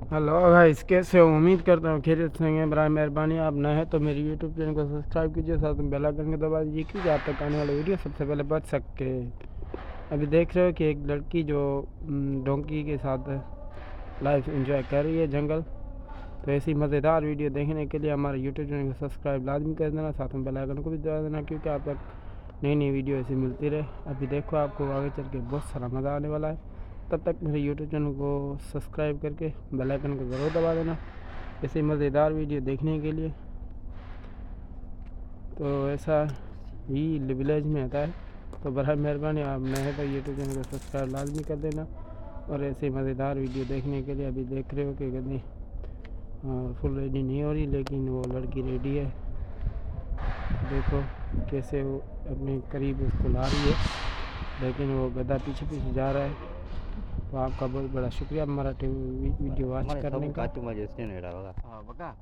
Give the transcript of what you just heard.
Hello guys, कैसे हो? उम्मीद करता हूँ खैरियत से होंगे। बराए मेहरबानी आप नए हैं तो मेरी यूट्यूब चैनल को सब्सक्राइब कीजिए, साथ में बेल आइकन को दबा दीजिए क्योंकि आप तक आने वाले वीडियो सबसे पहले पहुँच सके। अभी देख रहे हो कि एक लड़की जो डोंकी के साथ लाइफ एंजॉय कर रही है जंगल। तो ऐसी मज़ेदार वीडियो देखने के लिए हमारे यूट्यूब चैनल को सब्सक्राइब लाजमी कर देना, साथ में बेल आइकन को भी दबा देना क्योंकि आप तक नई नई वीडियो ऐसी मिलती रहे। अभी देखो आपको आगे चल के बहुत सारा मज़ा आने वाला है। तब तक मेरे यूट्यूब चैनल को सब्सक्राइब करके बेल आइकन को ज़रूर दबा देना ऐसे मज़ेदार वीडियो देखने के लिए। तो ऐसा ही विलेज में आता है। तो बराए मेहरबानी आप नए हैं तो यूट्यूब चैनल को सब्सक्राइब लाजमी कर देना और ऐसे मज़ेदार वीडियो देखने के लिए। अभी देख रहे हो कि गद्दी फुल रेडी नहीं हो रही, लेकिन वो लड़की रेडी है। देखो कैसे वो अपने करीब उसको ला रही है, लेकिन वो गधा पीछे पीछे जा रहा है। तो आपका बहुत बड़ा शुक्रिया हमारा वीडियो वॉच करने का।